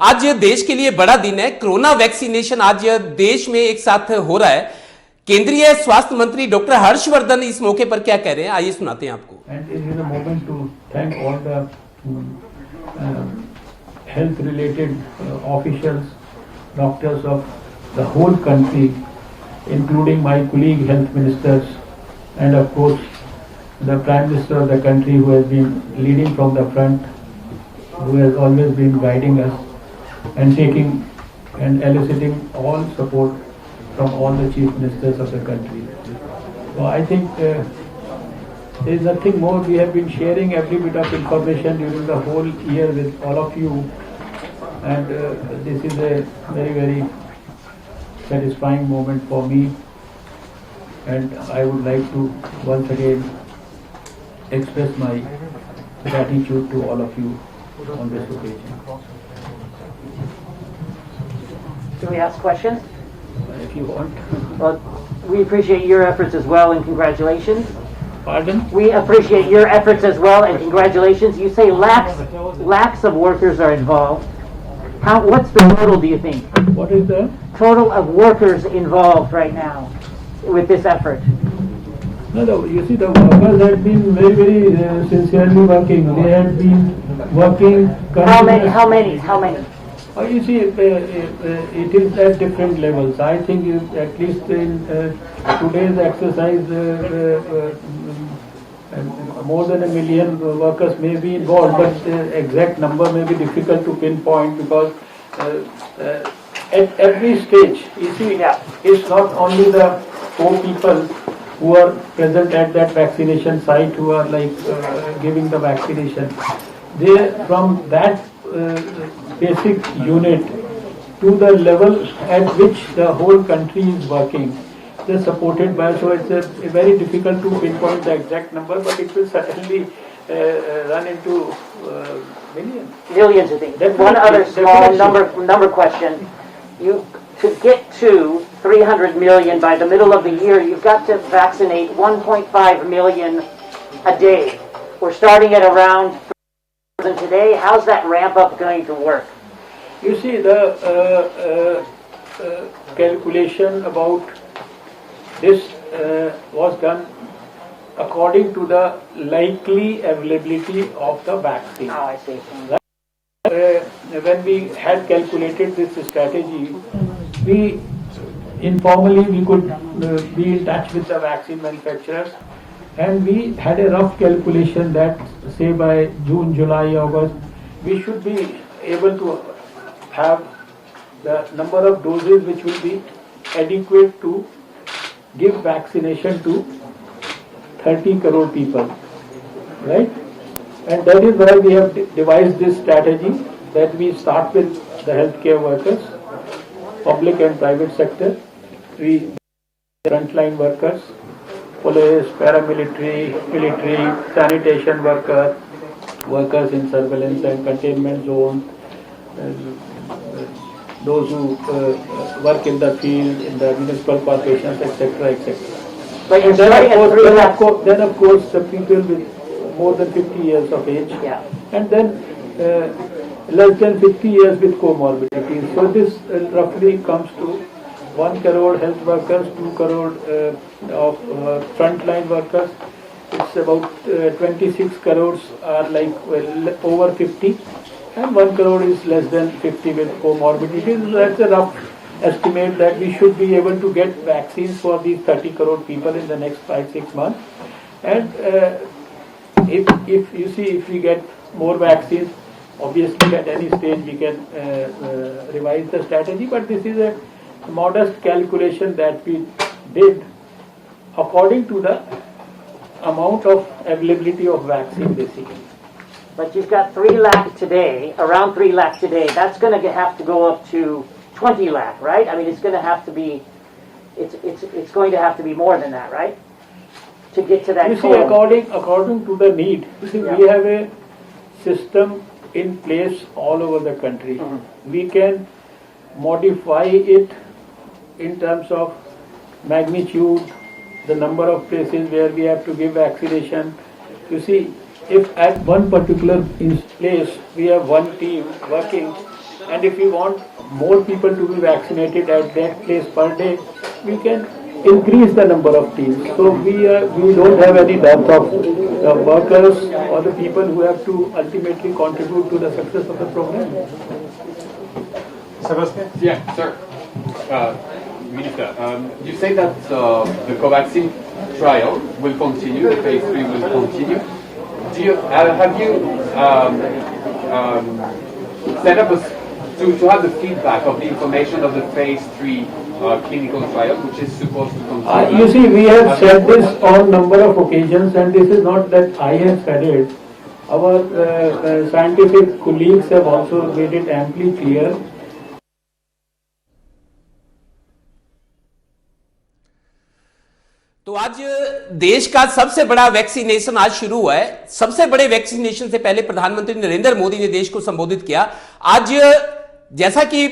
आज देश के लिए बड़ा दिन है। कोरोना वैक्सीनेशन आज देश में एक साथ हो रहा है। केंद्रीय स्वास्थ्य मंत्री डॉक्टर हर्षवर्धन इस मौके पर क्या कह रहे हैं, आइए सुनाते हैं आपको। Health related officials, doctors of the whole country, including my colleague health ministers, and of course the Prime Minister of the country, who has been leading from the front, who has always been guiding us and taking and eliciting all support from all the chief ministers of the country. So I think there is nothing more. We have been sharing every bit of information during the whole year with all of you, and this is a very, very satisfying moment for me, and I would like to once again express my gratitude to all of you on this occasion. Do we ask questions? If you want. Well, we appreciate your efforts as well, and congratulations. Pardon? We appreciate your efforts as well, and congratulations. You say lakhs of workers are involved. What's the total, do you think? What is the total of workers involved right now with this effort? No, you see, the workers have been very, very sincerely working. They have been working. How many? You see, it is at different levels. I think at least in today's exercise, more than 1 million workers may be involved, but the exact number may be difficult to pinpoint, because at every stage, you see, it's not only the 4 people who are present at that vaccination site who are giving the vaccination. They, from that basic unit to the level at which the whole country is working, they're supported by, so it's very difficult to pinpoint the exact number, but it will certainly run into millions. Millions of things. Definitely, one other small definitely. number question. To get to 300 million by the middle of the year, you've got to vaccinate 1.5 million a day. We're starting at around 3,000 today. How's that ramp up going to work? You see, the calculation about this was done according to the likely availability of the vaccine. Oh, I see. When we had calculated this strategy, we informally could be in touch with the vaccine manufacturers, and we had a rough calculation that, say, by June, July, August, we should be able to have the number of doses which will be adequate to give vaccination to 30 crore people, right? And that is why we have devised this strategy, that we start with the healthcare workers, public and private sector, we frontline workers, police, paramilitary, military, sanitation workers in surveillance and containment zones, those who work in the field, in the municipal corporations, etc., etc. But you're then of course the people with more than 50 years of age, and then less than 50 years with comorbidities. So this roughly comes to 1 crore health workers, 2 crore of frontline workers. It's about 26 crores are over 50, and 1 crore is less than 50 with comorbidities. That's a rough estimate that we should be able to get vaccines for these 30 crore people in the next 5-6 months. And if you see, if we get more vaccines, obviously at any stage we can revise the strategy, but this is a modest calculation that we did according to the amount of availability of vaccine, basically. But you've got 3 lakh today, around 3 lakh today. That's going to have to go up to 20 lakh, right? I mean, it's going to have to be, it's going to have to be more than that, right? To get to that. You see, according to the need. You see, we have a system in place all over the country. We can modify it in terms of magnitude, the number of places where we have to give vaccination. You see, if at one particular place we have one team working, and if we want more people to be vaccinated at that place per day, we can increase the number of teams. So we don't have any doubt of the workers or the people who have to ultimately contribute to the success of the program. Sebastian? Yeah, sir. Minister, you say that the Covaxin trial will continue, the phase 3 will continue. Have you set up to have the feedback of the information of the phase 3 clinical trial, which is supposed to continue? You see, we have said this on number of occasions, and this is not that I have said it. Our scientific colleagues have also made it amply clear. तो आज देश का सबसे बड़ा vaccination आज शुरू हुआ है। सबसे बड़े वैक्सीनेशन से पहले प्रधानमंत्री नरेंद्र मोदी ने देश को संबोधित किया। आज जैसा कि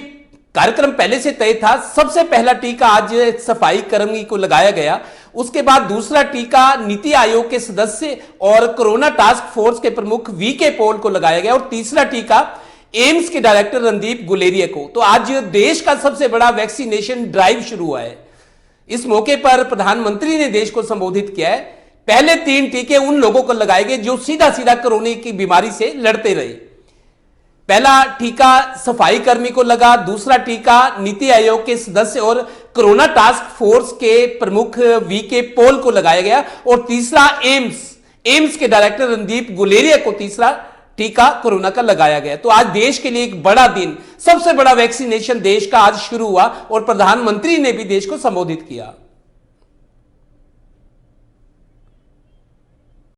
कार्यक्रम पहले से तय था, सबसे पहला टीका आज सफाई कर्मी को लगाया गया, उसके बाद दूसरा टीका नीति आयोग के सदस्य और कोरोना टास्क फोर्स के प्रमुख वीके पॉल को लगाया गया और तीसरा टीका एम्स के डायरेक्टर रणदीप गुलेरिया को। तो आज देश का सबसे बड़ा वैक्सीनेशन ड्राइव शुरू हुआ है। इस मौके पर प्रधानमंत्री ने देश को संबोधित किया है। पहले 3 टीके उन लोगों को लगाए गए जो सीधा सीधा कोरोना की बीमारी से लड़ते रहे। पहला टीका सफाई कर्मी को लगा, दूसरा टीका नीति आयोग के सदस्य और कोरोना टास्क फोर्स के प्रमुख वीके पॉल को लगाया गया और तीसरा एम्स के डायरेक्टर रणदीप गुलेरिया को तीसरा टीका कोरोना का लगाया गया। तो आज देश के लिए एक बड़ा दिन, सबसे बड़ा वैक्सीनेशन देश का आज शुरू हुआ और प्रधानमंत्री ने भी देश को संबोधित किया।